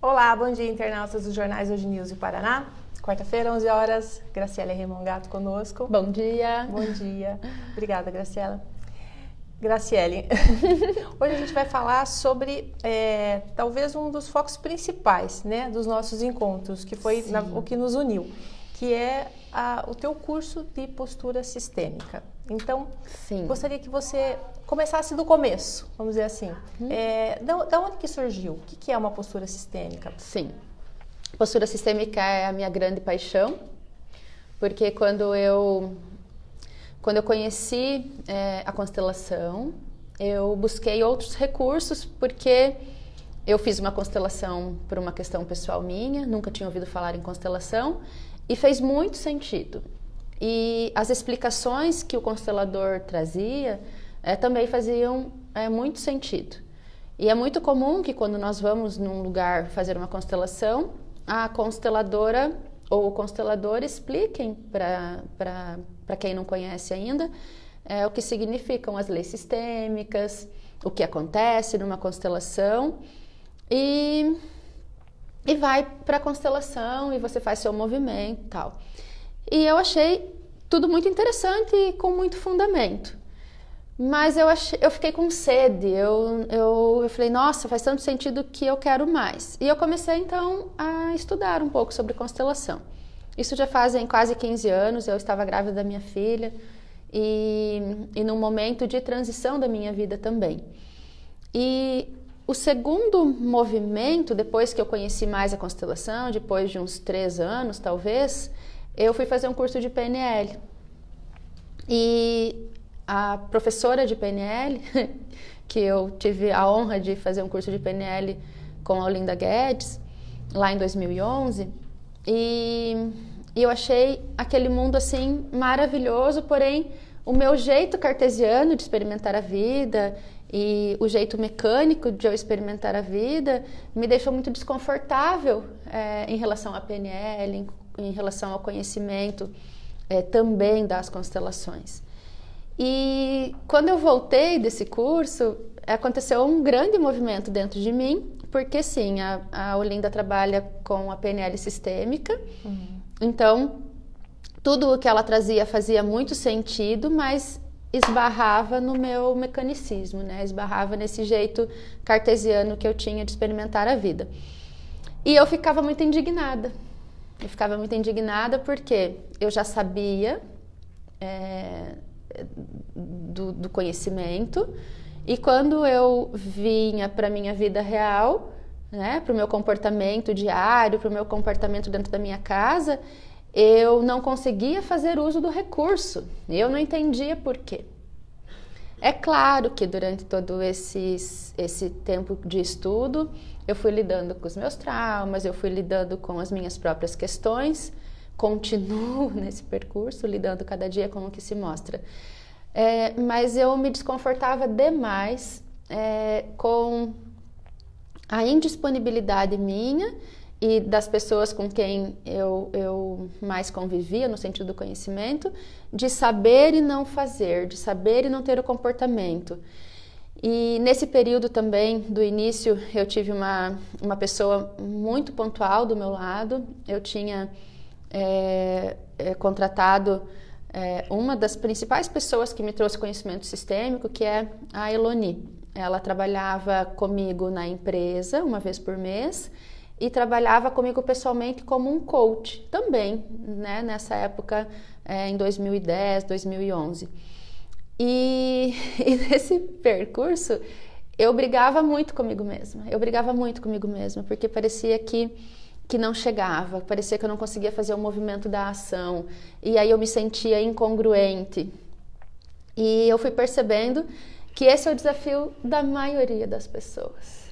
Olá, bom dia, internautas dos jornais Hoje News e Paraná. Quarta-feira, 11 horas, Graciela Remongato conosco. Bom dia. Bom dia. Obrigada, Graciela. Graciele, hoje a gente vai falar sobre talvez um dos focos principais, né, dos nossos encontros, que foi o que nos uniu, que é o teu curso de postura sistêmica. Então, gostaria que você começasse do começo, vamos dizer assim. Da onde que surgiu? O que é uma postura sistêmica? Sim, postura sistêmica é a minha grande paixão, porque quando eu conheci a constelação, eu busquei outros recursos, porque eu fiz uma constelação por uma questão pessoal minha, nunca tinha ouvido falar em constelação, e fez muito sentido. E as explicações que o constelador trazia também faziam muito sentido. E é muito comum que quando nós vamos num lugar fazer uma constelação, a consteladora ou o constelador expliquem para quem não conhece ainda o que significam as leis sistêmicas, o que acontece numa constelação e vai para a constelação e você faz seu movimento e tal. E eu achei tudo muito interessante e com muito fundamento. Mas eu fiquei com sede, eu falei, nossa, faz tanto sentido que eu quero mais. E eu comecei então a estudar um pouco sobre constelação. Isso já fazem quase 15 anos, eu estava grávida da minha filha e num momento de transição da minha vida também. E o segundo movimento, depois que eu conheci mais a constelação, depois de uns 3 anos talvez, eu fui fazer um curso de PNL. E a professora de PNL, que eu tive a honra de fazer um curso de PNL com a Olinda Guedes, lá em 2011, e eu achei aquele mundo assim maravilhoso, porém o meu jeito cartesiano de experimentar a vida e o jeito mecânico de eu experimentar a vida me deixou muito desconfortável em relação à PNL, em relação ao conhecimento também das constelações. E quando eu voltei desse curso, aconteceu um grande movimento dentro de mim, porque sim, a Olinda trabalha com a PNL sistêmica, então tudo o que ela trazia fazia muito sentido, mas esbarrava no meu mecanicismo, né? Esbarrava nesse jeito cartesiano que eu tinha de experimentar a vida. E eu ficava muito indignada. Porque eu já sabia do conhecimento, e quando eu vinha para a minha vida real, né, para o meu comportamento diário, para o meu comportamento dentro da minha casa, eu não conseguia fazer uso do recurso, eu não entendia por quê. É claro que durante todo esse tempo de estudo, eu fui lidando com os meus traumas, eu fui lidando com as minhas próprias questões, continuo nesse percurso, lidando cada dia com o que se mostra. Mas eu me desconfortava demais com a indisponibilidade minha e das pessoas com quem eu mais convivia, no sentido do conhecimento, de saber e não fazer, de saber e não ter o comportamento. E nesse período também, do início, eu tive uma pessoa muito pontual do meu lado. Eu tinha contratado uma das principais pessoas que me trouxe conhecimento sistêmico, que é a Eloni. Ela trabalhava comigo na empresa uma vez por mês e trabalhava comigo pessoalmente como um coach também, né, nessa época, em 2010, 2011. E nesse percurso eu brigava muito comigo mesma, porque parecia que não chegava, parecia que eu não conseguia fazer o movimento da ação, e aí eu me sentia incongruente. E eu fui percebendo que esse é o desafio da maioria das pessoas.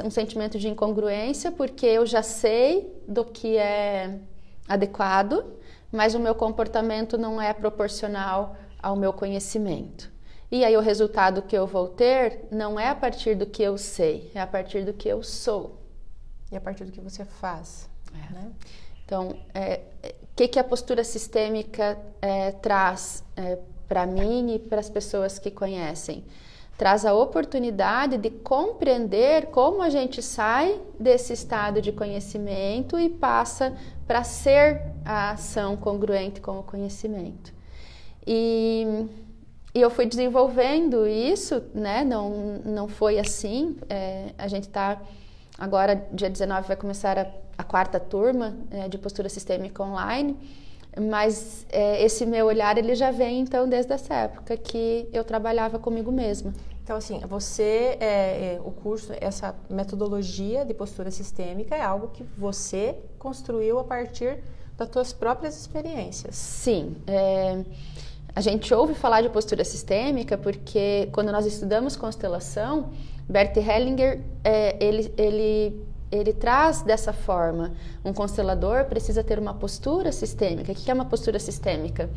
Um sentimento de incongruência, porque eu já sei do que é adequado, mas o meu comportamento não é proporcional ao meu conhecimento. E aí o resultado que eu vou ter não é a partir do que eu sei, é a partir do que eu sou. E a partir do que você faz. Né? Então, o que a postura sistêmica traz para mim e para as pessoas que conhecem? traz a oportunidade de compreender como a gente sai desse estado de conhecimento e passa para ser a ação congruente com o conhecimento. E eu fui desenvolvendo isso, né? Não foi assim. A gente está agora, dia 19, vai começar a 4ª turma de postura sistêmica online, mas esse meu olhar ele já vem então desde essa época que eu trabalhava comigo mesma. Então, assim, o curso, essa metodologia de postura sistêmica é algo que você construiu a partir das suas próprias experiências. Sim, a gente ouve falar de postura sistêmica porque quando nós estudamos constelação, Bert Hellinger, ele traz dessa forma, um constelador precisa ter uma postura sistêmica. O que é uma postura sistêmica?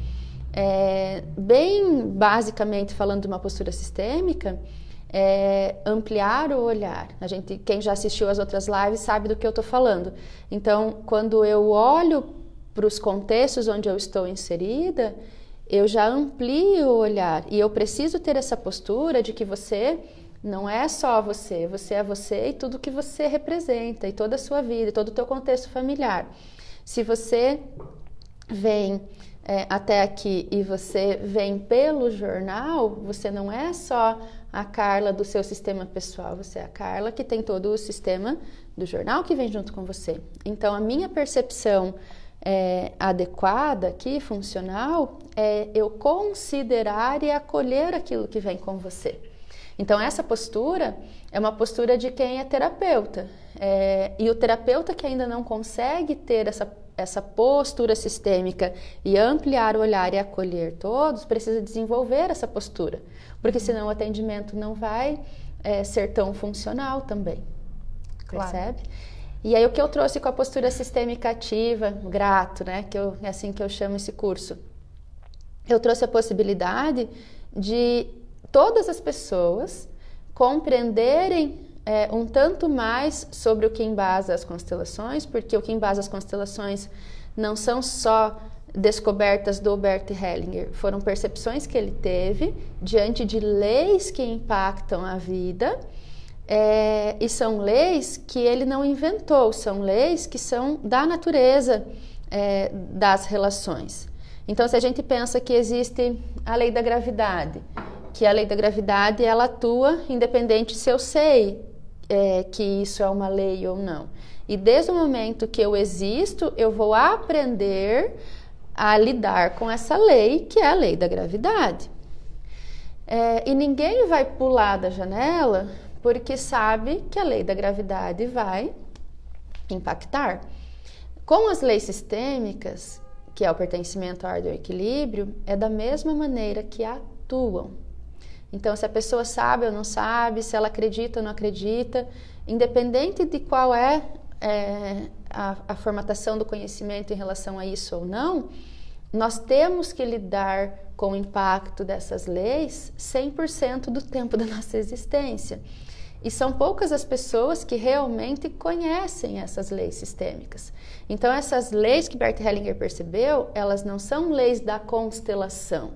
Bem basicamente falando de uma postura sistêmica, ampliar o olhar. Quem já assistiu às outras lives sabe do que eu estou falando. Então, quando eu olho para os contextos onde eu estou inserida, eu já amplio o olhar e eu preciso ter essa postura de que você não é só você, você é você e tudo que você representa, e toda a sua vida, e todo o teu contexto familiar. Se você vem até aqui e você vem pelo jornal, você não é só a Carla do seu sistema pessoal, você é a Carla que tem todo o sistema do jornal que vem junto com você. Então, a minha percepção adequada aqui, funcional, é eu considerar e acolher aquilo que vem com você. Então, essa postura é uma postura de quem é terapeuta. E o terapeuta que ainda não consegue ter essa postura sistêmica e ampliar o olhar e acolher todos, precisa desenvolver essa postura, porque senão o atendimento não vai ser tão funcional também. Claro. Percebe? E aí o que eu trouxe com a postura sistêmica ativa, grato, né? É assim que eu chamo esse curso. Eu trouxe a possibilidade de todas as pessoas compreenderem um tanto mais sobre o que embasa as constelações, porque o que embasa as constelações não são só descobertas do Bert Hellinger, foram percepções que ele teve diante de leis que impactam a vida, e são leis que ele não inventou, são leis que são da natureza das relações. Então, se a gente pensa que existe a lei da gravidade, que a lei da gravidade ela atua independente se eu sei que isso é uma lei ou não. E desde o momento que eu existo, eu vou aprender a lidar com essa lei, que é a lei da gravidade. E ninguém vai pular da janela porque sabe que a lei da gravidade vai impactar. Com as leis sistêmicas, que é o pertencimento, a ordem e o equilíbrio, é da mesma maneira que atuam. Então, se a pessoa sabe ou não sabe, se ela acredita ou não acredita, independente de qual é a formatação do conhecimento em relação a isso ou não, nós temos que lidar com o impacto dessas leis 100% do tempo da nossa existência. E são poucas as pessoas que realmente conhecem essas leis sistêmicas. Então, essas leis que Bert Hellinger percebeu, elas não são leis da constelação.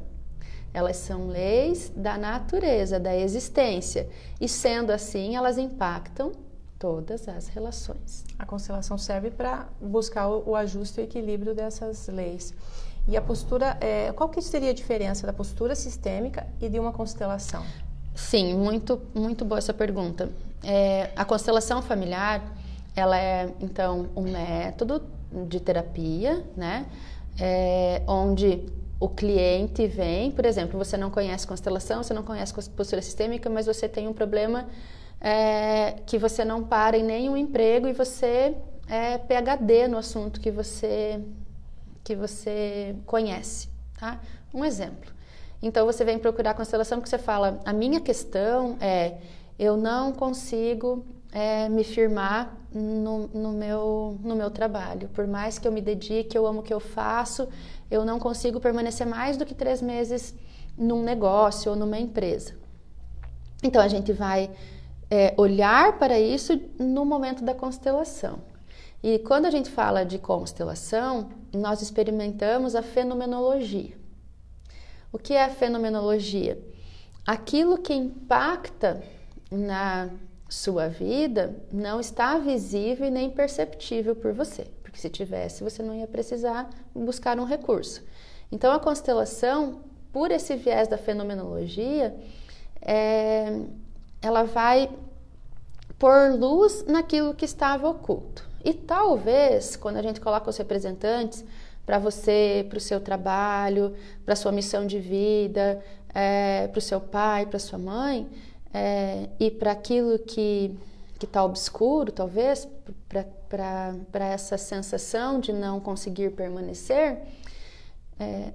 Elas são leis da natureza, da existência. E sendo assim, elas impactam todas as relações. A constelação serve para buscar o ajuste e o equilíbrio dessas leis. E a postura, qual que seria a diferença da postura sistêmica e de uma constelação? Sim, muito, muito boa essa pergunta. A constelação familiar, ela é, então, um método de terapia, né? Onde o cliente vem, por exemplo, você não conhece constelação, você não conhece postura sistêmica, mas você tem um problema que você não para em nenhum emprego e você é PhD no assunto que você conhece, tá? Um exemplo. Então, você vem procurar a constelação porque você fala, a minha questão eu não consigo me firmar no meu trabalho. Por mais que eu me dedique, eu amo o que eu faço, eu não consigo permanecer mais do que 3 meses num negócio ou numa empresa. Então, a gente vai olhar para isso no momento da constelação. E quando a gente fala de constelação, nós experimentamos a fenomenologia. O que é a fenomenologia? aquilo que impacta na sua vida não está visível e nem perceptível por você, porque se tivesse, você não ia precisar buscar um recurso. Então, a constelação, por esse viés da fenomenologia, ela vai pôr luz naquilo que estava oculto. E talvez, quando a gente coloca os representantes para você, para o seu trabalho, para a sua missão de vida, para o seu pai, para a sua mãe, e para aquilo que está obscuro, talvez, para essa sensação de não conseguir permanecer,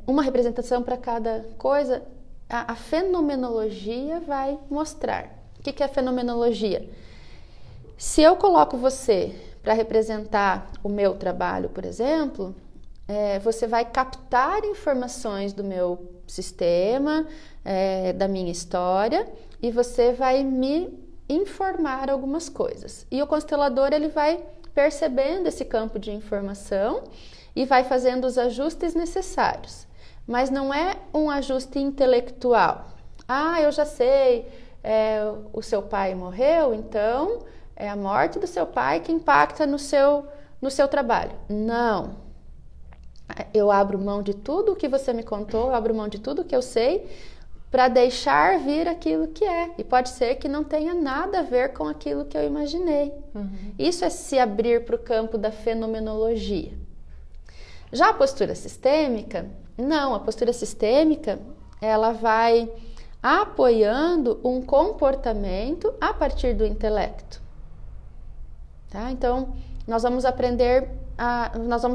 uma representação para cada coisa, a fenomenologia vai mostrar. O que é a fenomenologia? Se eu coloco você para representar o meu trabalho, por exemplo, você vai captar informações do meu sistema, da minha história, e você vai me informar algumas coisas. E o constelador, ele vai percebendo esse campo de informação e vai fazendo os ajustes necessários. Mas não é um ajuste intelectual. Eu já sei, o seu pai morreu, então é a morte do seu pai que impacta no seu trabalho. Não. Eu abro mão de tudo o que você me contou, eu abro mão de tudo que eu sei para deixar vir aquilo que é. E pode ser que não tenha nada a ver com aquilo que eu imaginei. Isso é se abrir para o campo da fenomenologia. Já a postura sistêmica, não. A postura sistêmica, ela vai apoiando um comportamento a partir do intelecto. Tá? Então, nós vamos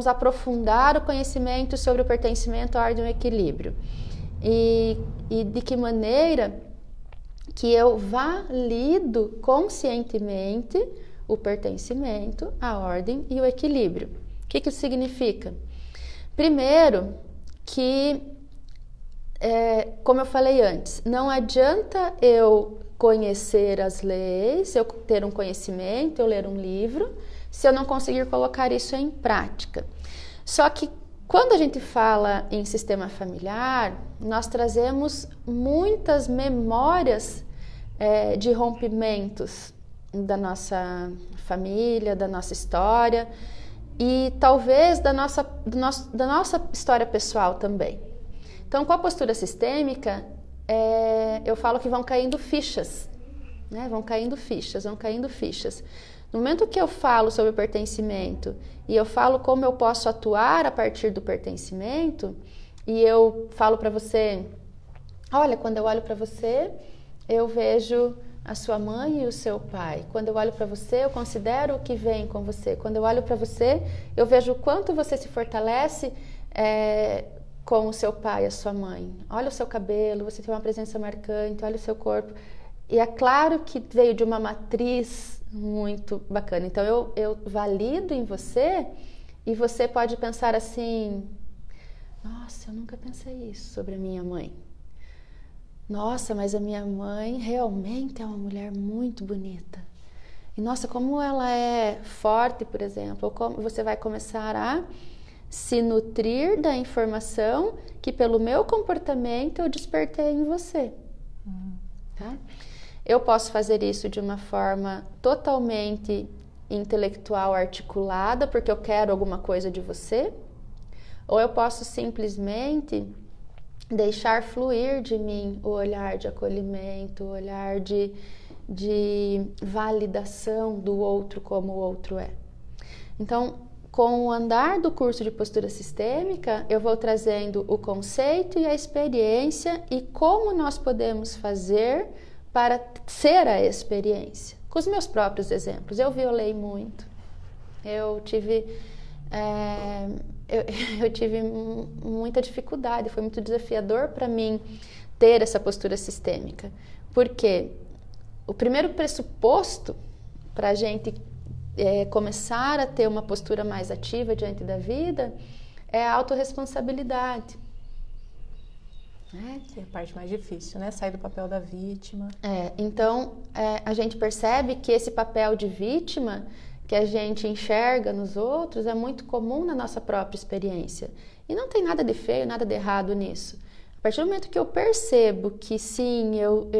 aprofundar o conhecimento sobre o pertencimento, a ordem e o equilíbrio. E de que maneira que eu valido conscientemente o pertencimento, a ordem e o equilíbrio. O que isso significa? Primeiro, que, como eu falei antes, não adianta eu conhecer as leis, eu ter um conhecimento, eu ler um livro, se eu não conseguir colocar isso em prática. Só que quando a gente fala em sistema familiar, nós trazemos muitas memórias de rompimentos da nossa família, da nossa história e talvez da nossa história pessoal também. Então, com a postura sistêmica, eu falo que vão caindo fichas, né? Vão caindo fichas. No momento que eu falo sobre o pertencimento e eu falo como eu posso atuar a partir do pertencimento, e eu falo para você, olha, quando eu olho para você, eu vejo a sua mãe e o seu pai. Quando eu olho para você, eu considero o que vem com você. Quando eu olho para você, eu vejo o quanto você se fortalece com o seu pai e a sua mãe. Olha o seu cabelo, você tem uma presença marcante, olha o seu corpo. E é claro que veio de uma matriz muito bacana. Então, eu valido em você e você pode pensar assim, nossa, eu nunca pensei isso sobre a minha mãe. Nossa, mas a minha mãe realmente é uma mulher muito bonita. E nossa, como ela é forte, por exemplo. Como você vai começar a se nutrir da informação que pelo meu comportamento eu despertei em você. Tá? Eu posso fazer isso de uma forma totalmente intelectual, articulada, porque eu quero alguma coisa de você, ou eu posso simplesmente deixar fluir de mim o olhar de acolhimento, o olhar de validação do outro como o outro é. Então, com o andar do curso de postura sistêmica, eu vou trazendo o conceito e a experiência e como nós podemos fazer para ser a experiência. Com os meus próprios exemplos, eu violei muito, eu tive muita dificuldade, foi muito desafiador para mim ter essa postura sistêmica, porque o primeiro pressuposto para a gente começar a ter uma postura mais ativa diante da vida é a autorresponsabilidade. É a parte mais difícil, né? Sair do papel da vítima. Então, a gente percebe que esse papel de vítima que a gente enxerga nos outros é muito comum na nossa própria experiência. E não tem nada de feio, nada de errado nisso. A partir do momento que eu percebo que sim, eu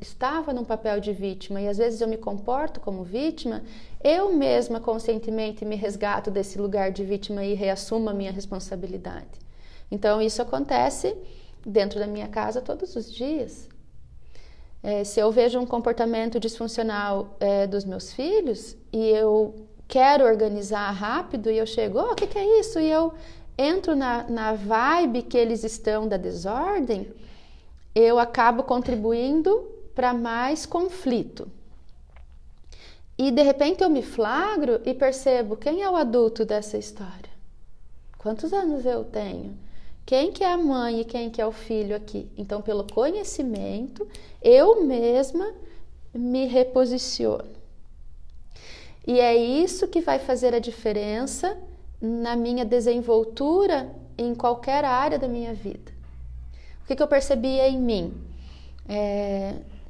estava num papel de vítima e às vezes eu me comporto como vítima, eu mesma conscientemente me resgato desse lugar de vítima e reassumo a minha responsabilidade. Então isso acontece dentro da minha casa todos os dias. Se eu vejo um comportamento disfuncional dos meus filhos e eu quero organizar rápido e eu chego, o que é isso? E eu entro na vibe que eles estão da desordem, eu acabo contribuindo para mais conflito. E de repente eu me flagro e percebo quem é o adulto dessa história. Quantos anos eu tenho? Quem que é a mãe e quem que é o filho aqui? Então, pelo conhecimento, eu mesma me reposiciono. E é isso que vai fazer a diferença na minha desenvoltura em qualquer área da minha vida. O que eu percebia em mim?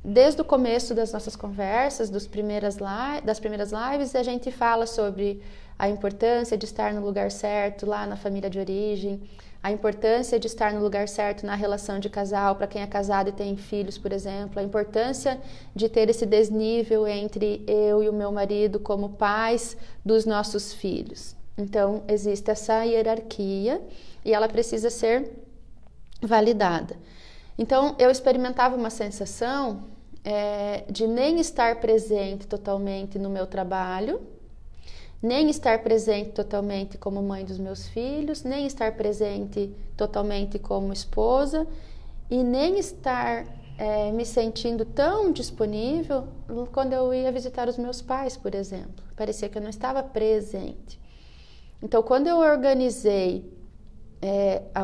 Desde o começo das nossas conversas, das primeiras lives, a gente fala sobre a importância de estar no lugar certo lá na família de origem, a importância de estar no lugar certo na relação de casal, para quem é casado e tem filhos, por exemplo, a importância de ter esse desnível entre eu e o meu marido como pais dos nossos filhos. Então, existe essa hierarquia e ela precisa ser validada. Então, eu experimentava uma sensação de nem estar presente totalmente no meu trabalho, nem estar presente totalmente como mãe dos meus filhos, nem estar presente totalmente como esposa e nem estar me sentindo tão disponível quando eu ia visitar os meus pais, por exemplo. Parecia que eu não estava presente. Então, quando eu organizei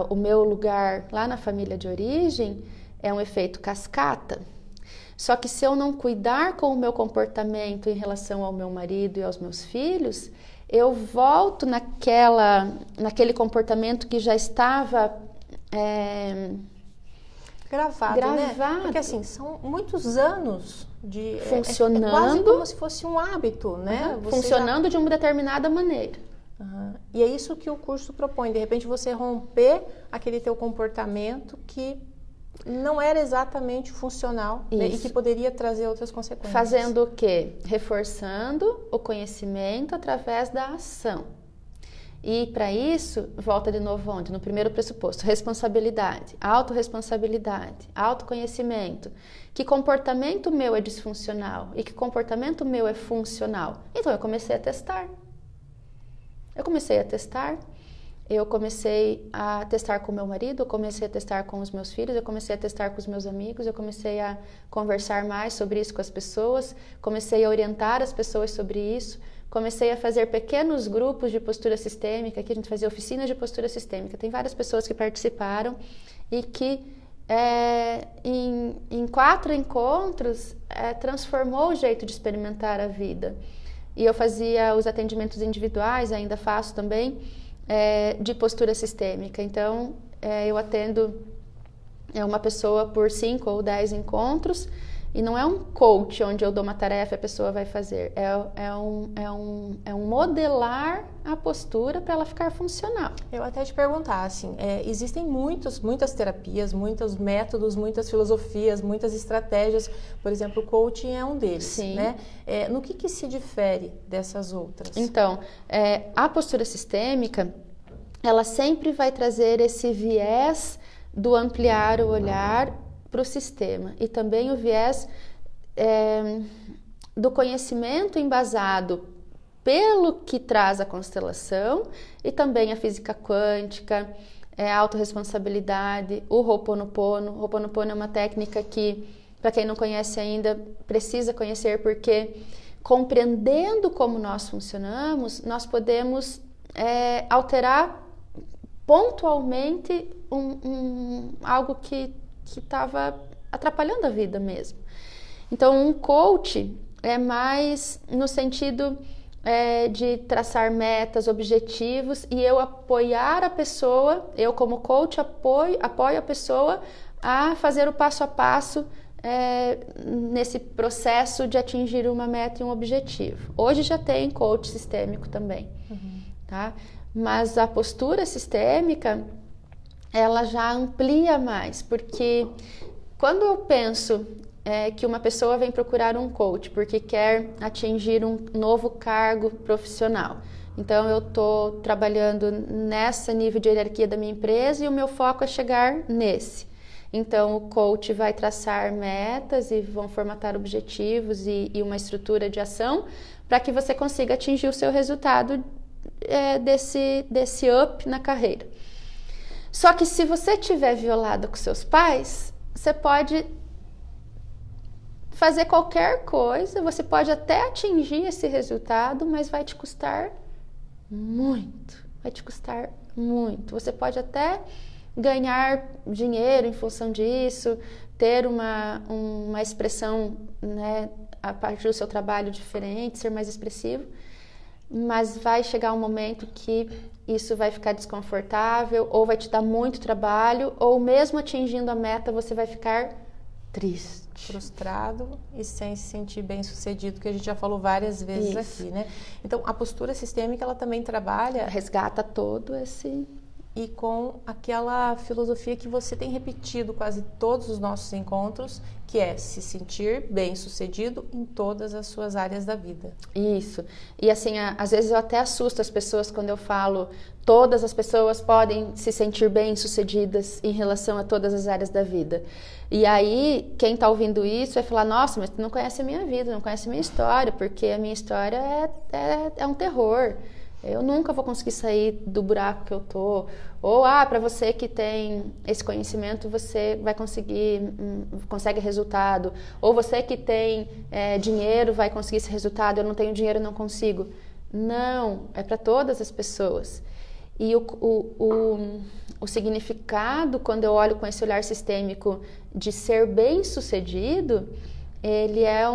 o meu lugar lá na família de origem, é um efeito cascata. Só que se eu não cuidar com o meu comportamento em relação ao meu marido e aos meus filhos, eu volto naquele comportamento que já estava gravado, né? Porque assim, são muitos anos de funcionando. É quase como se fosse um hábito, né? Uhum. Funcionando de uma determinada maneira. Uhum. E é isso que o curso propõe, de repente você romper aquele teu comportamento que não era exatamente funcional, né? E que poderia trazer outras consequências. Fazendo o quê? Reforçando o conhecimento através da ação. E para isso, volta de novo onde? No primeiro pressuposto, responsabilidade, autorresponsabilidade, autoconhecimento. Que comportamento meu é disfuncional e que comportamento meu é funcional? Então eu comecei a testar. Eu comecei a testar com meu marido, eu comecei a testar com os meus filhos, eu comecei a testar com os meus amigos, eu comecei a conversar mais sobre isso com as pessoas, comecei a orientar as pessoas sobre isso, comecei a fazer pequenos grupos de postura sistêmica, aqui a gente fazia oficinas de postura sistêmica, tem várias pessoas que participaram e que em 4 encontros transformou o jeito de experimentar a vida. E eu fazia os atendimentos individuais, ainda faço também, de postura sistêmica. Então, eu atendo uma pessoa por 5 ou 10 encontros e não é um coach onde eu dou uma tarefa e a pessoa vai fazer. É um modelar a postura para ela ficar funcional. Eu até te perguntar, assim, existem muitas terapias, muitos métodos, muitas filosofias, muitas estratégias. Por exemplo, o coaching é um deles. Sim. Né? No que se difere dessas outras? Então, a postura sistêmica, ela sempre vai trazer esse viés do ampliar o olhar para o sistema e também o viés do conhecimento embasado pelo que traz a constelação e também a física quântica, a autorresponsabilidade, o Ho'oponopono. O Ho'oponopono é uma técnica que, para quem não conhece ainda, precisa conhecer, porque compreendendo como nós funcionamos, nós podemos alterar pontualmente algo que estava atrapalhando a vida mesmo. Então, um coach é mais no sentido de traçar metas, objetivos e eu apoiar a pessoa, eu como coach apoio a pessoa a fazer o passo a passo nesse processo de atingir uma meta e um objetivo. Hoje já tem coach sistêmico também, tá? Mas a postura sistêmica, ela já amplia mais, porque quando eu penso que uma pessoa vem procurar um coach porque quer atingir um novo cargo profissional, então eu estou trabalhando nesse nível de hierarquia da minha empresa e o meu foco é chegar nesse. Então o coach vai traçar metas e vão formatar objetivos e uma estrutura de ação para que você consiga atingir o seu resultado desse up na carreira. Só que se você estiver violada com seus pais, você pode fazer qualquer coisa, você pode até atingir esse resultado, mas vai te custar muito, vai te custar muito. Você pode até ganhar dinheiro em função disso, ter uma expressão, né, a partir do seu trabalho diferente, ser mais expressivo, mas vai chegar um momento que isso vai ficar desconfortável, ou vai te dar muito trabalho, ou mesmo atingindo a meta, você vai ficar triste, frustrado e sem se sentir bem-sucedido, que a gente já falou várias vezes aqui, né? Então, a postura sistêmica, ela também trabalha... resgata todo esse... E com aquela filosofia que você tem repetido quase todos os nossos encontros, que é se sentir bem-sucedido em todas as suas áreas da vida. Isso. E assim, às vezes eu até assusto as pessoas quando eu falo todas as pessoas podem se sentir bem-sucedidas em relação a todas as áreas da vida. E aí, quem está ouvindo isso vai falar, nossa, mas tu não conhece a minha vida, não conhece a minha história, porque a minha história é um terror. Eu nunca vou conseguir sair do buraco que eu tô. Ou, para você que tem esse conhecimento, você vai consegue resultado. Ou você que tem dinheiro vai conseguir esse resultado. Eu não tenho dinheiro, não consigo. Não, é para todas as pessoas. E o significado, quando eu olho com esse olhar sistêmico de ser bem-sucedido, ele é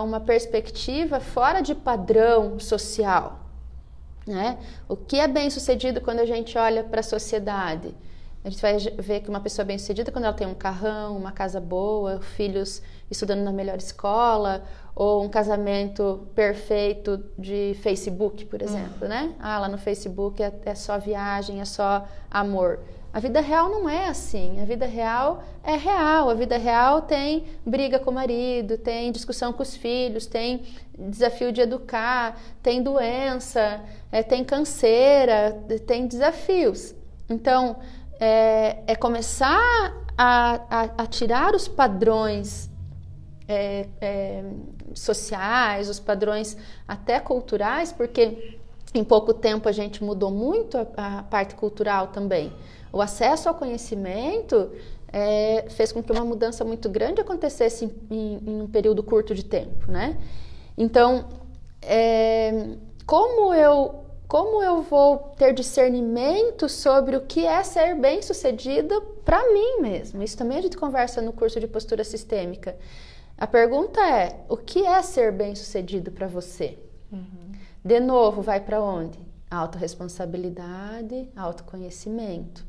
uma perspectiva fora de padrão social. Né? O que é bem-sucedido quando a gente olha para a sociedade? A gente vai ver que uma pessoa bem-sucedida quando ela tem um carrão, uma casa boa, filhos estudando na melhor escola, ou um casamento perfeito de Facebook, por exemplo, né? Lá no Facebook é só viagem, é só amor. A vida real não é assim, a vida real é real, a vida real tem briga com o marido, tem discussão com os filhos, tem desafio de educar, tem doença, tem canseira, tem desafios. Então, começar a tirar os padrões sociais, os padrões até culturais, porque em pouco tempo a gente mudou muito a parte cultural também. O acesso ao conhecimento fez com que uma mudança muito grande acontecesse em um período curto de tempo, né? Então, como eu vou ter discernimento sobre o que é ser bem-sucedida para mim mesmo? Isso também a gente conversa no curso de postura sistêmica. A pergunta é, o que é ser bem-sucedido para você? Uhum. De novo, vai para onde? Autorresponsabilidade, autoconhecimento.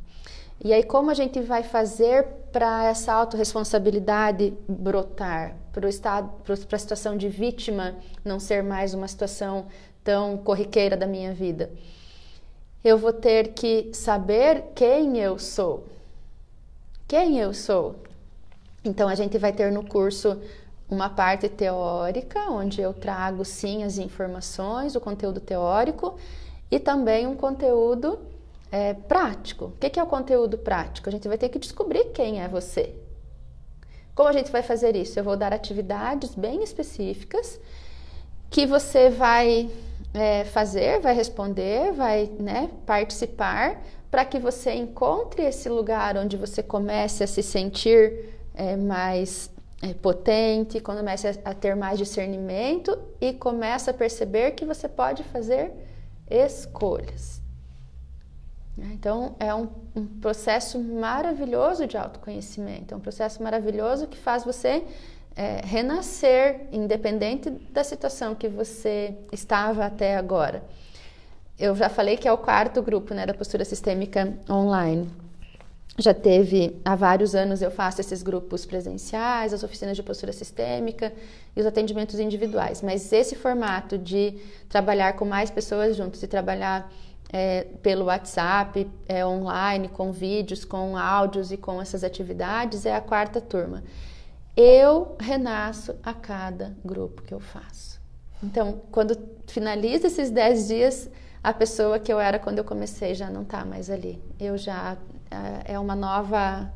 E aí, como a gente vai fazer para essa autorresponsabilidade brotar, para a situação de vítima não ser mais uma situação tão corriqueira da minha vida? Eu vou ter que saber quem eu sou. Quem eu sou? Então, a gente vai ter no curso uma parte teórica, onde eu trago, sim, as informações, o conteúdo teórico, e também um conteúdo prático. O que é o conteúdo prático? A gente vai ter que descobrir quem é você. Como a gente vai fazer isso? Eu vou dar atividades bem específicas que você vai fazer, vai responder, vai participar, para que você encontre esse lugar onde você comece a se sentir mais potente, comece a ter mais discernimento e comece a perceber que você pode fazer escolhas. Então, é um processo maravilhoso de autoconhecimento, é um processo maravilhoso que faz você renascer, independente da situação que você estava até agora. Eu já falei que é o 4º grupo, da postura sistêmica online. Já teve, há vários anos eu faço esses grupos presenciais, as oficinas de postura sistêmica e os atendimentos individuais. Mas esse formato de trabalhar com mais pessoas juntos e trabalhar pelo WhatsApp, online, com vídeos, com áudios e com essas atividades, é a 4ª turma. Eu renasço a cada grupo que eu faço. Então, quando finaliza esses 10 dias, a pessoa que eu era quando eu comecei já não está mais ali. Eu já é uma nova...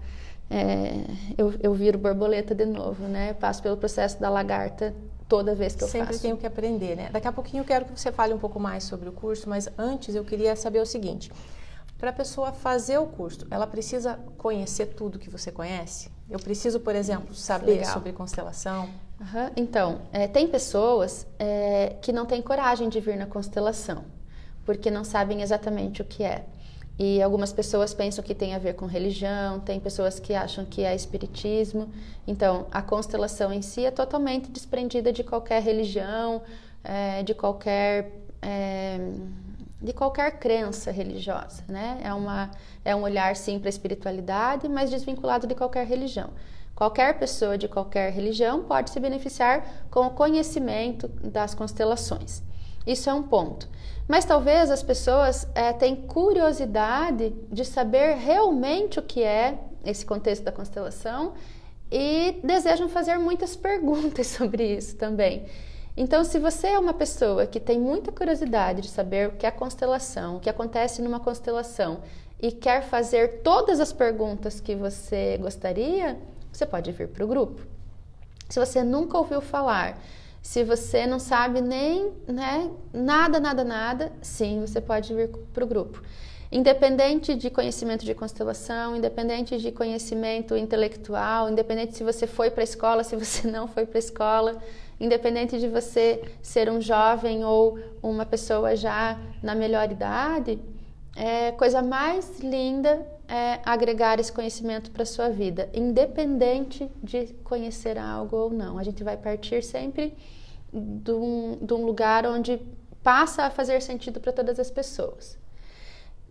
eu viro borboleta de novo, né? Eu passo pelo processo da lagarta toda vez que eu faço. Sempre tenho que aprender, né? Daqui a pouquinho eu quero que você fale um pouco mais sobre o curso, mas antes eu queria saber o seguinte. Para a pessoa fazer o curso, ela precisa conhecer tudo que você conhece? Eu preciso, por exemplo, saber sobre constelação? Então, tem pessoas que não têm coragem de vir na constelação, porque não sabem exatamente o que é. E algumas pessoas pensam que tem a ver com religião, tem pessoas que acham que é espiritismo. Então, a constelação em si é totalmente desprendida de qualquer religião, de qualquer crença religiosa, né? É um olhar, sim, para a espiritualidade, mas desvinculado de qualquer religião. Qualquer pessoa de qualquer religião pode se beneficiar com o conhecimento das constelações. Isso é um ponto. Mas talvez as pessoas tenham curiosidade de saber realmente o que é esse contexto da constelação e desejam fazer muitas perguntas sobre isso também. Então, se você é uma pessoa que tem muita curiosidade de saber o que é constelação, o que acontece numa constelação e quer fazer todas as perguntas que você gostaria, você pode vir para o grupo. Se você nunca ouviu falar, se você não sabe nem nada, sim, você pode vir para o grupo. Independente de conhecimento de constelação, independente de conhecimento intelectual, independente se você foi para a escola, se você não foi para a escola, independente de você ser um jovem ou uma pessoa já na melhor idade, coisa mais linda é agregar esse conhecimento para a sua vida, independente de conhecer algo ou não. A gente vai partir sempre de um lugar onde passa a fazer sentido para todas as pessoas.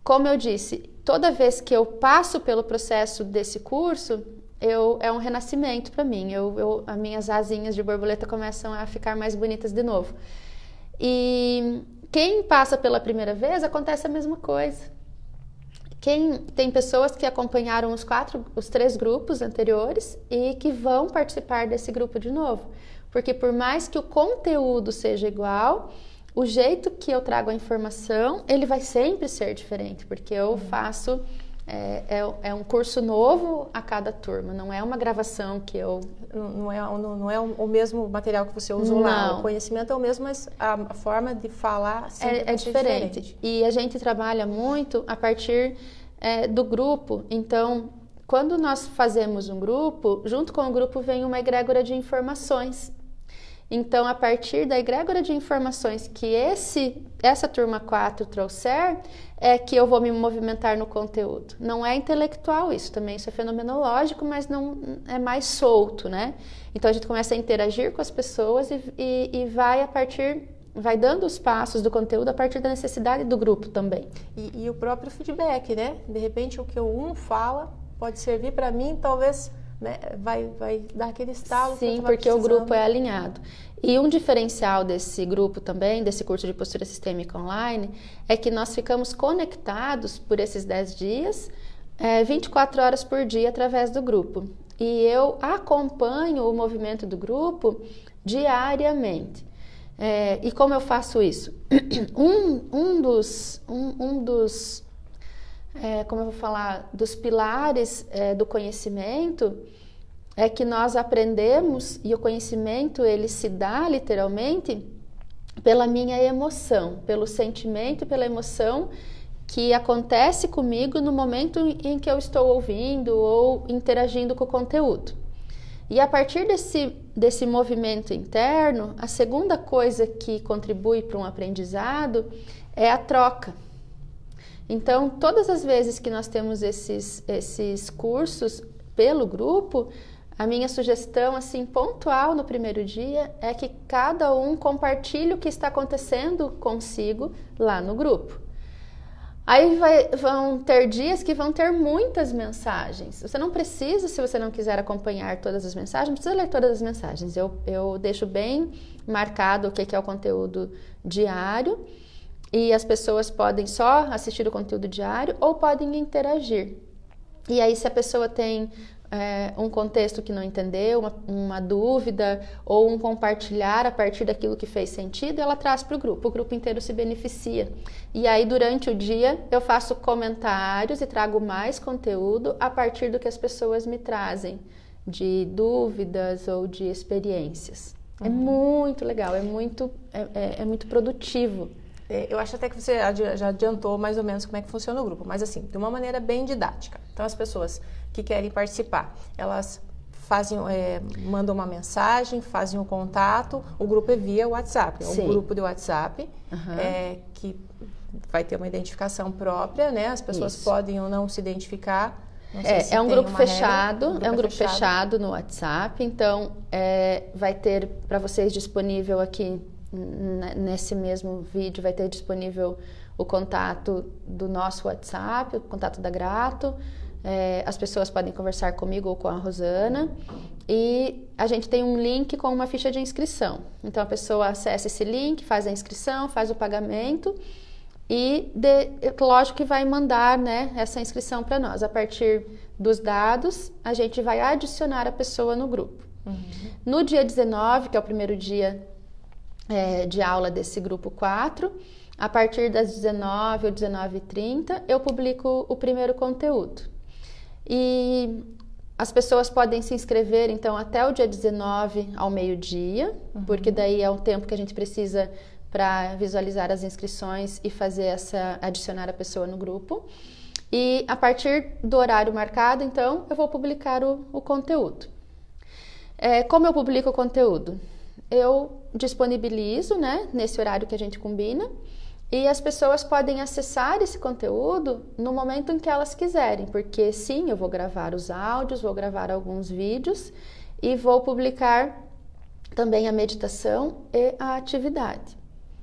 Como eu disse, toda vez que eu passo pelo processo desse curso, é um renascimento para mim. As minhas asinhas de borboleta começam a ficar mais bonitas de novo. E quem passa pela primeira vez, acontece a mesma coisa. Tem pessoas que acompanharam os 3 grupos anteriores e que vão participar desse grupo de novo. Porque por mais que o conteúdo seja igual, o jeito que eu trago a informação, ele vai sempre ser diferente, porque eu faço... É um curso novo a cada turma, não é uma gravação que eu... Não é o mesmo material que você usou lá, o conhecimento é o mesmo, mas a forma de falar sempre é diferente. E a gente trabalha muito a partir do grupo, então, quando nós fazemos um grupo, junto com o grupo vem uma egrégora de informações. Então, a partir da egrégora de informações que essa turma 4 trouxer, é que eu vou me movimentar no conteúdo. Não é intelectual isso também, isso é fenomenológico, mas não é mais solto, né? Então, a gente começa a interagir com as pessoas e vai dando os passos do conteúdo a partir da necessidade do grupo também. E o próprio feedback, né? De repente, o que um fala pode servir para mim, talvez... Né? Vai dar aquele estalo. Sim, porque o grupo é alinhado. E um diferencial desse grupo também, desse curso de postura sistêmica online, é que nós ficamos conectados por esses 10 dias, 24 horas por dia através do grupo. E eu acompanho o movimento do grupo diariamente. E como eu faço isso? Como eu vou falar, dos pilares do conhecimento é que nós aprendemos, e o conhecimento ele se dá literalmente pela minha emoção, pelo sentimento e pela emoção que acontece comigo no momento em que eu estou ouvindo ou interagindo com o conteúdo. E a partir desse movimento interno, a segunda coisa que contribui para um aprendizado é a troca. Então, todas as vezes que nós temos esses cursos pelo grupo, a minha sugestão, assim, pontual no primeiro dia, é que cada um compartilhe o que está acontecendo consigo lá no grupo. Aí vão ter dias que vão ter muitas mensagens. Você não precisa, se você não quiser acompanhar todas as mensagens, não precisa ler todas as mensagens. Eu deixo bem marcado o que é o conteúdo diário. e as pessoas podem só assistir o conteúdo diário ou podem interagir. E aí, se a pessoa tem um contexto que não entendeu, uma dúvida ou um compartilhar a partir daquilo que fez sentido, ela traz para o grupo inteiro se beneficia. E aí, durante o dia, eu faço comentários e trago mais conteúdo a partir do que as pessoas me trazem, de dúvidas ou de experiências. É muito legal, é muito produtivo. Eu acho até que você já adiantou mais ou menos como é que funciona o grupo, mas assim, de uma maneira bem didática. Então, as pessoas que querem participar, elas mandam uma mensagem, fazem um contato, o grupo é via WhatsApp, é um grupo de WhatsApp, que vai ter uma identificação própria, né? As pessoas podem ou não se identificar. Não sei se é um tem grupo uma fechado, regra. É um grupo fechado no WhatsApp, então vai ter para vocês disponível aqui, nesse mesmo vídeo, vai ter disponível o contato do nosso WhatsApp, o contato da Grato. As pessoas podem conversar comigo ou com a Rosana. E a gente tem um link com uma ficha de inscrição. Então, a pessoa acessa esse link, faz a inscrição, faz o pagamento e, lógico que vai mandar, né, essa inscrição para nós. A partir dos dados, a gente vai adicionar a pessoa no grupo. No dia 19, que é o primeiro dia de aula desse grupo 4, a partir das 19 ou 19h30, eu publico o primeiro conteúdo. E as pessoas podem se inscrever, então, até o dia 19 ao meio-dia, porque daí é o tempo que a gente precisa para visualizar as inscrições e adicionar a pessoa no grupo. E a partir do horário marcado, então, eu vou publicar o conteúdo. Como eu publico o conteúdo? Eu disponibilizo, né, nesse horário que a gente combina, e as pessoas podem acessar esse conteúdo no momento em que elas quiserem, porque sim, eu vou gravar os áudios, vou gravar alguns vídeos e vou publicar também a meditação e a atividade.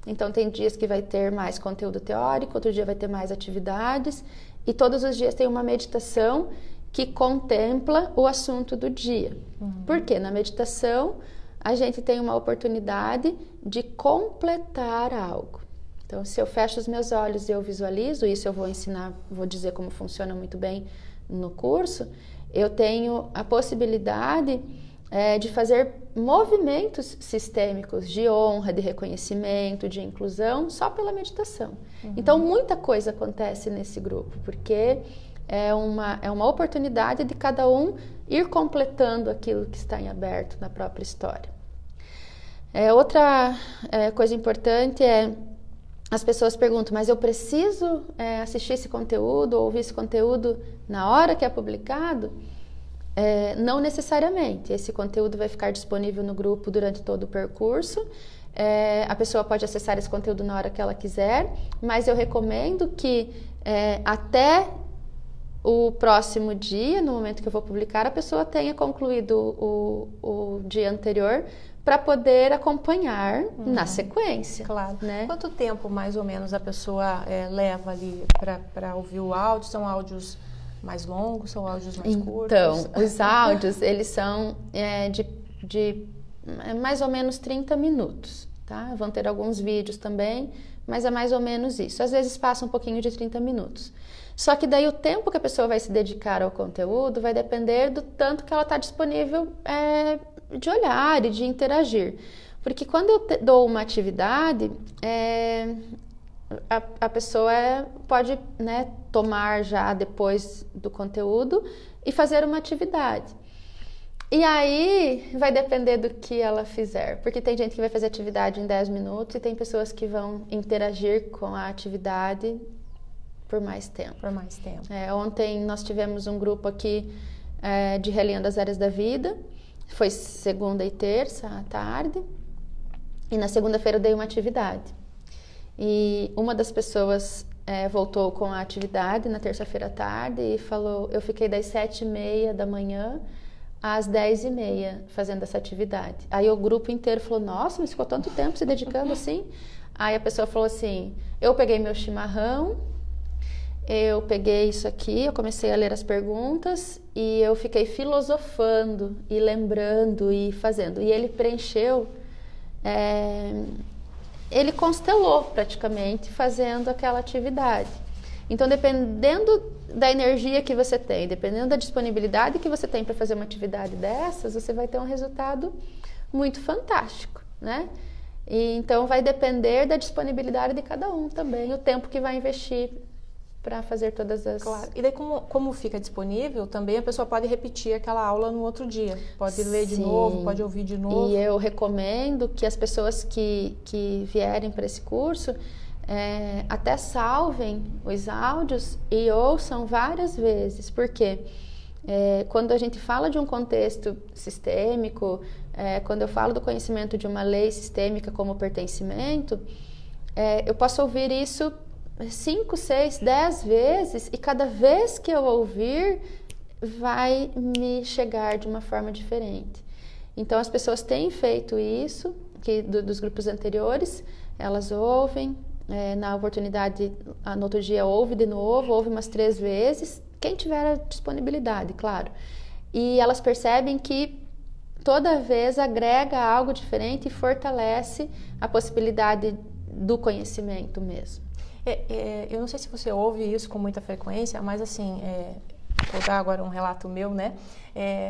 Então, tem dias que vai ter mais conteúdo teórico, outro dia vai ter mais atividades, e todos os dias tem uma meditação que contempla o assunto do dia. Porque na meditação a gente tem uma oportunidade de completar algo. Então, se eu fecho os meus olhos e eu visualizo, isso eu vou ensinar, vou dizer como funciona muito bem no curso, eu tenho a possibilidade de fazer movimentos sistêmicos de honra, de reconhecimento, de inclusão, só pela meditação. Então, muita coisa acontece nesse grupo, porque é uma oportunidade de cada um ir completando aquilo que está em aberto na própria história. Outra coisa importante as pessoas perguntam, mas eu preciso assistir esse conteúdo ou ouvir esse conteúdo na hora que é publicado? Não necessariamente. Esse conteúdo vai ficar disponível no grupo durante todo o percurso. A pessoa pode acessar esse conteúdo na hora que ela quiser, mas eu recomendo que até o próximo dia, no momento que eu vou publicar, a pessoa tenha concluído o dia anterior para poder acompanhar na sequência. Claro. Né? Quanto tempo, mais ou menos, a pessoa leva ali para ouvir o áudio? São áudios mais longos, são áudios mais curtos? Então, os áudios, eles são de mais ou menos 30 minutos, tá? Vão ter alguns vídeos também, mas é mais ou menos isso. Às vezes passa um pouquinho de 30 minutos. Só que daí o tempo que a pessoa vai se dedicar ao conteúdo vai depender do tanto que ela está disponível de olhar e de interagir. Porque quando eu dou uma atividade, a pessoa pode, né, tomar já depois do conteúdo e fazer uma atividade. E aí vai depender do que ela fizer, porque tem gente que vai fazer atividade em 10 minutos e tem pessoas que vão interagir com a atividade por mais tempo. Por mais tempo. Ontem nós tivemos um grupo aqui de Realinhando as Áreas da Vida, foi segunda e terça à tarde, e na segunda-feira eu dei uma atividade. E uma das pessoas voltou com a atividade na terça-feira à tarde e falou, eu fiquei das 7h30 da manhã às 10h30 fazendo essa atividade. Aí o grupo inteiro falou, nossa, mas ficou tanto tempo se dedicando assim? Aí a pessoa falou assim, eu peguei meu chimarrão, eu peguei isso aqui, eu comecei a ler as perguntas e eu fiquei filosofando e lembrando e fazendo. E ele preencheu ele constelou praticamente fazendo aquela atividade. Então, dependendo da energia que você tem, dependendo da disponibilidade que você tem para fazer uma atividade dessas, você vai ter um resultado muito fantástico, né? E, então, vai depender da disponibilidade de cada um também, o tempo que vai investir para fazer todas as... Claro. E daí, como fica disponível, também a pessoa pode repetir aquela aula no outro dia. Pode ler de novo, pode ouvir de novo. E eu recomendo que as pessoas que vierem para esse curso até salvem os áudios e ouçam várias vezes. Porque quando a gente fala de um contexto sistêmico, quando eu falo do conhecimento de uma lei sistêmica como pertencimento, eu posso ouvir isso 5, 6, 10 vezes, e cada vez que eu ouvir vai me chegar de uma forma diferente. Então as pessoas têm feito isso, dos grupos anteriores, elas ouvem, na oportunidade, no outro dia ouve de novo, ouve umas 3 vezes, quem tiver a disponibilidade, claro. E elas percebem que toda vez agrega algo diferente e fortalece a possibilidade do conhecimento mesmo. Eu não sei se você ouve isso com muita frequência, mas assim, vou dar agora um relato meu, né?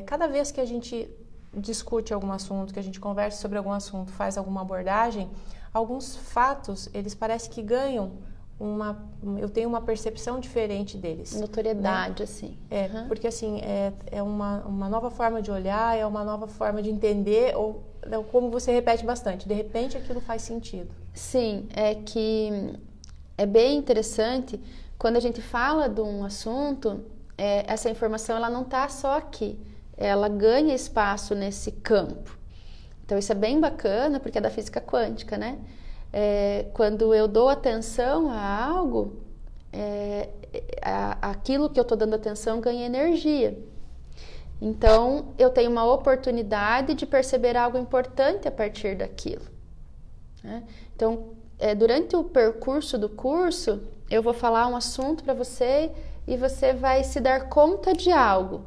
Cada vez que a gente discute algum assunto, que a gente conversa sobre algum assunto, faz alguma abordagem, alguns fatos, eles parecem que ganham eu tenho uma percepção diferente deles. Notoriedade, né? assim. Porque assim, é uma nova forma de olhar, é uma nova forma de entender, ou como você repete bastante, de repente aquilo faz sentido. Sim, é que é bem interessante, quando a gente fala de um assunto, essa informação ela não está só aqui, ela ganha espaço nesse campo. Então isso é bem bacana, porque é da física quântica, né? Quando eu dou atenção a algo, aquilo que eu estou dando atenção ganha energia. Então eu tenho uma oportunidade de perceber algo importante a partir daquilo, né? Então, durante o percurso do curso, eu vou falar um assunto para você e você vai se dar conta de algo.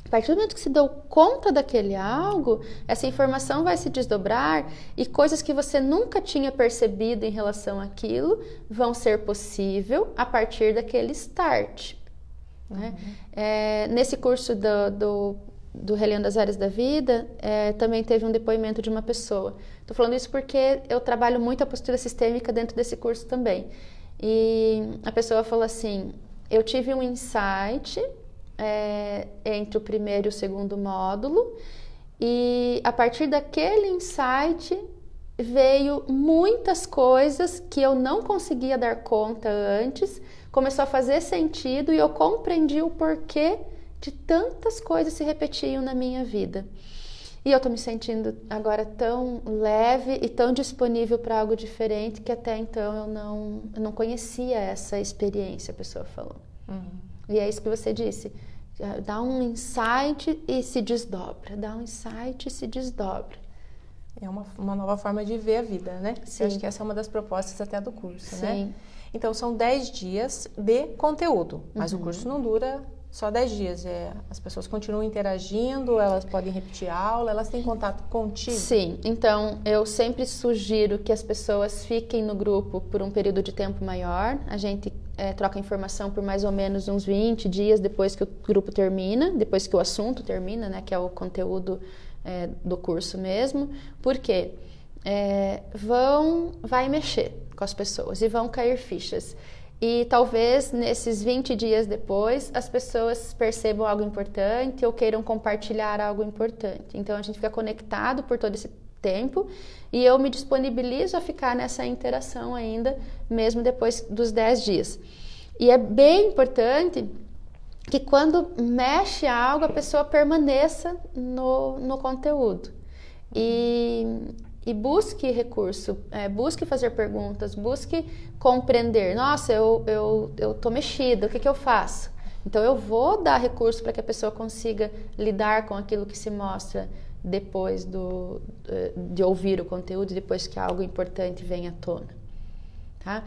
A partir do momento que se deu conta daquele algo, essa informação vai se desdobrar e coisas que você nunca tinha percebido em relação àquilo vão ser possível a partir daquele start, né? Nesse curso do Relendo as Áreas da Vida, também teve um depoimento de uma pessoa. Estou falando isso porque eu trabalho muito a postura sistêmica dentro desse curso também. E a pessoa falou assim, eu tive um insight entre o primeiro e o segundo módulo, e a partir daquele insight veio muitas coisas que eu não conseguia dar conta antes, começou a fazer sentido e eu compreendi o porquê de tantas coisas se repetiam na minha vida. E eu tô me sentindo agora tão leve e tão disponível para algo diferente que até então eu não conhecia essa experiência, a pessoa falou. E é isso que você disse. Dá um insight e se desdobra. Dá um insight e se desdobra. É uma nova forma de ver a vida, né? Sim. Eu acho que essa é uma das propostas até do curso, Sim. né? Então, são 10 dias de conteúdo, mas o curso não dura só 10 dias. As pessoas continuam interagindo, elas podem repetir a aula, elas têm contato contigo? Sim, então eu sempre sugiro que as pessoas fiquem no grupo por um período de tempo maior. A gente troca informação por mais ou menos uns 20 dias depois que o grupo termina, depois que o assunto termina, né, que é o conteúdo do curso mesmo. Por quê? Vai mexer com as pessoas e vão cair fichas. E talvez nesses 20 dias depois as pessoas percebam algo importante ou queiram compartilhar algo importante. Então a gente fica conectado por todo esse tempo e eu me disponibilizo a ficar nessa interação ainda, mesmo depois dos 10 dias. E é bem importante que quando mexe algo a pessoa permaneça no conteúdo. E busque recurso, busque fazer perguntas, busque compreender. Nossa, eu tô mexida, o que eu faço? Então eu vou dar recurso para que a pessoa consiga lidar com aquilo que se mostra depois de ouvir o conteúdo, depois que algo importante vem à tona. Tá?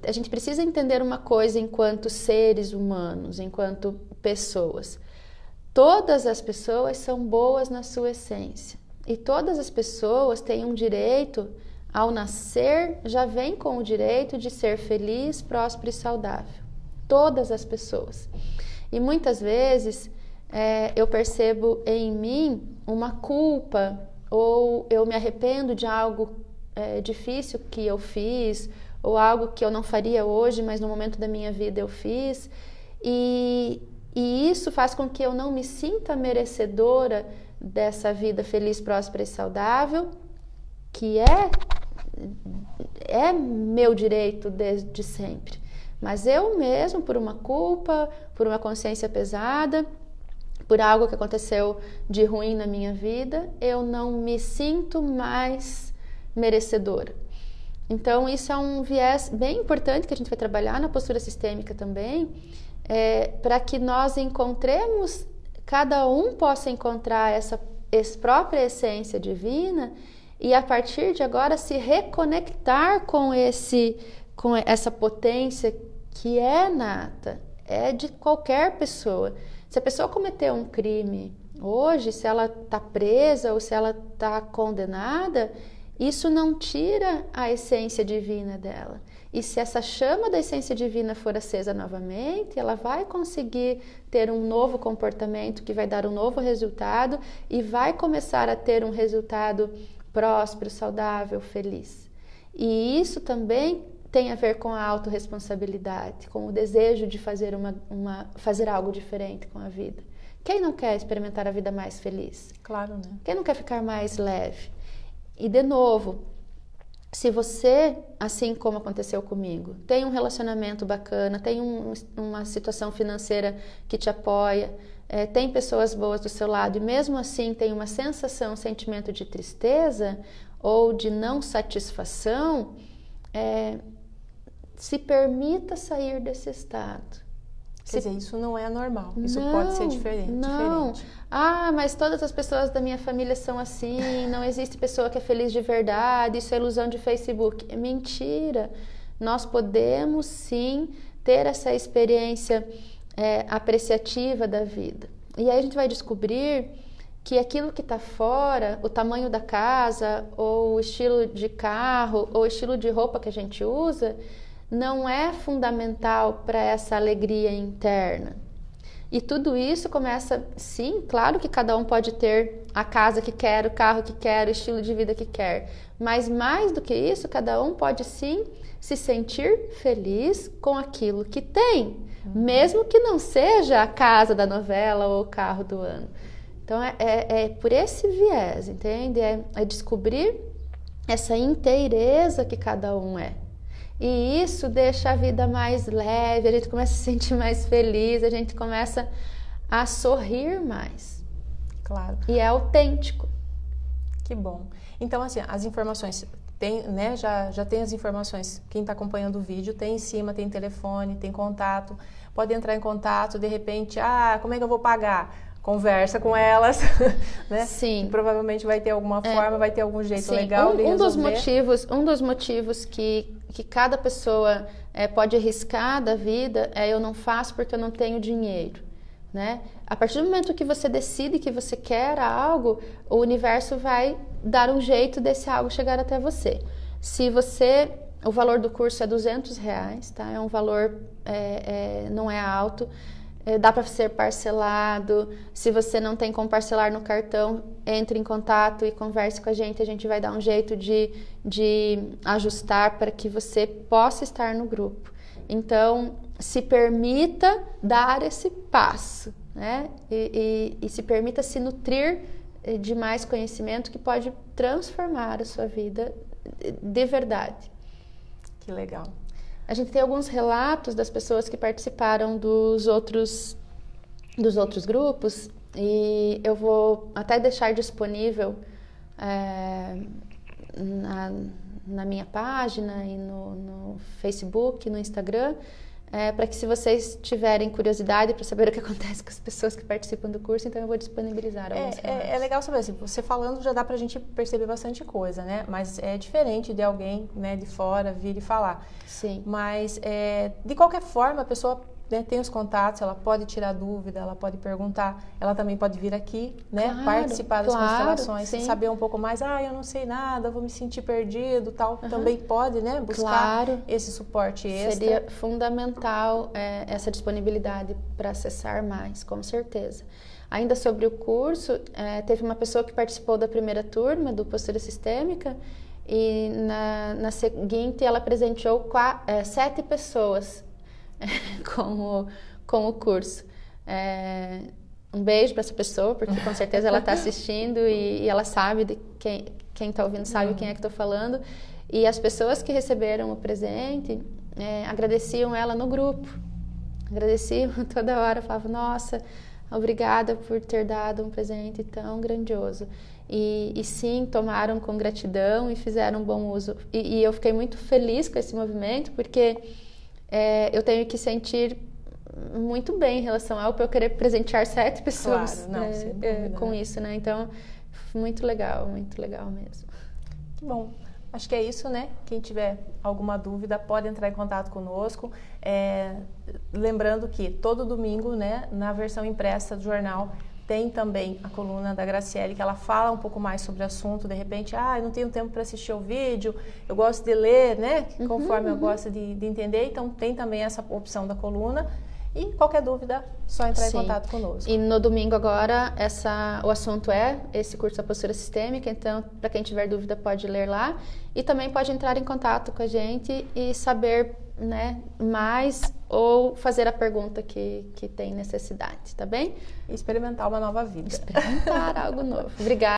A gente precisa entender uma coisa enquanto seres humanos, enquanto pessoas. Todas as pessoas são boas na sua essência. E todas as pessoas têm um direito ao nascer, já vem com o direito de ser feliz, próspero e saudável. Todas as pessoas. E muitas vezes eu percebo em mim uma culpa, ou eu me arrependo de algo difícil que eu fiz, ou algo que eu não faria hoje, mas no momento da minha vida eu fiz. E isso faz com que eu não me sinta merecedora dessa vida feliz, próspera e saudável, que é meu direito desde sempre. Mas eu mesmo, por uma culpa, por uma consciência pesada, por algo que aconteceu de ruim na minha vida, eu não me sinto mais merecedora. Então, isso é um viés bem importante que a gente vai trabalhar na postura sistêmica também, para que nós encontremos, cada um possa encontrar essa própria essência divina e a partir de agora se reconectar com essa potência que é nata, é de qualquer pessoa. Se a pessoa cometeu um crime hoje, se ela está presa ou se ela está condenada, isso não tira a essência divina dela. E se essa chama da essência divina for acesa novamente, ela vai conseguir ter um novo comportamento que vai dar um novo resultado e vai começar a ter um resultado próspero, saudável, feliz. E isso também tem a ver com a autorresponsabilidade, com o desejo de fazer algo diferente com a vida. Quem não quer experimentar a vida mais feliz? Claro, né? Quem não quer ficar mais leve? E de novo, se você, assim como aconteceu comigo, tem um relacionamento bacana, tem uma situação financeira que te apoia, tem pessoas boas do seu lado e mesmo assim tem uma sensação, um sentimento de tristeza ou de não satisfação, se permita sair desse estado. Quer dizer, isso não é normal, isso não, pode ser diferente. Não. Mas todas as pessoas da minha família são assim, não existe pessoa que é feliz de verdade, isso é ilusão de Facebook. É mentira. Nós podemos sim ter essa experiência apreciativa da vida. E aí a gente vai descobrir que aquilo que está fora, o tamanho da casa, ou o estilo de carro, ou o estilo de roupa que a gente usa, não é fundamental para essa alegria interna. E tudo isso começa, sim, claro que cada um pode ter a casa que quer, o carro que quer, o estilo de vida que quer. Mas mais do que isso, cada um pode sim se sentir feliz com aquilo que tem, mesmo que não seja a casa da novela ou o carro do ano. Então é por esse viés, entende? É descobrir essa inteireza que cada um é. E isso deixa a vida mais leve, a gente começa a se sentir mais feliz, a gente começa a sorrir mais. Claro. E é autêntico. Que bom. Então, assim, as informações, tem, né, já tem as informações, quem está acompanhando o vídeo tem em cima, tem telefone, tem contato, pode entrar em contato, de repente, como é que eu vou pagar? Conversa com elas, né? Sim. Que provavelmente vai ter alguma forma, vai ter algum jeito sim. legal de resolver. Um dos motivos que cada pessoa pode arriscar da vida eu não faço porque eu não tenho dinheiro, né? A partir do momento que você decide que você quer algo, o universo vai dar um jeito desse algo chegar até você. O valor do curso é R$200, tá? É um valor, não é alto. Dá para ser parcelado. Se você não tem como parcelar no cartão, entre em contato e converse com a gente vai dar um jeito de ajustar para que você possa estar no grupo. Então, se permita dar esse passo, né? E se permita se nutrir de mais conhecimento que pode transformar a sua vida de verdade. Que legal. A gente tem alguns relatos das pessoas que participaram dos outros grupos e eu vou até deixar disponível na minha página e no Facebook, no Instagram, para que se vocês tiverem curiosidade para saber o que acontece com as pessoas que participam do curso, então eu vou disponibilizar alguns relatos. É legal saber, assim, você falando já dá pra gente perceber bastante coisa, né? Mas é diferente de alguém, né, de fora vir e falar. Sim. Mas, de qualquer forma, a pessoa né, tem os contatos, ela pode tirar dúvida, ela pode perguntar, ela também pode vir aqui, né, Claro, participar das constelações, sim. saber um pouco mais, eu não sei nada, vou me sentir perdido, tal, também pode, né, buscar esse suporte extra. Seria fundamental essa disponibilidade para acessar mais, com certeza. Ainda sobre o curso, teve uma pessoa que participou da primeira turma do Postura Sistêmica e na seguinte ela presenteou 7 pessoas com o curso. Um beijo para essa pessoa, porque com certeza ela está assistindo e ela sabe de quem está ouvindo sabe quem é que estou falando. E as pessoas que receberam o presente agradeciam ela no grupo. Agradeciam toda hora, falavam, nossa, obrigada por ter dado um presente tão grandioso. E sim, tomaram com gratidão e fizeram um bom uso. E eu fiquei muito feliz com esse movimento, porque eu tenho que sentir muito bem em relação ao eu querer presentear 7 pessoas com isso, né? Então, muito legal mesmo. Que bom. Acho que é isso, né? Quem tiver alguma dúvida pode entrar em contato conosco. Lembrando que todo domingo, né, na versão impressa do jornal, tem também a coluna da Graciele, que ela fala um pouco mais sobre o assunto. De repente, eu não tenho tempo para assistir o vídeo, eu gosto de ler, né? Conforme eu gosto de entender. Então, tem também essa opção da coluna. E qualquer dúvida, só entrar em contato conosco. E no domingo agora, o assunto é esse curso da postura sistêmica, então, para quem tiver dúvida, pode ler lá. E também pode entrar em contato com a gente e saber, né, mais ou fazer a pergunta que tem necessidade, tá bem? E experimentar uma nova vida. Experimentar algo novo. Obrigada.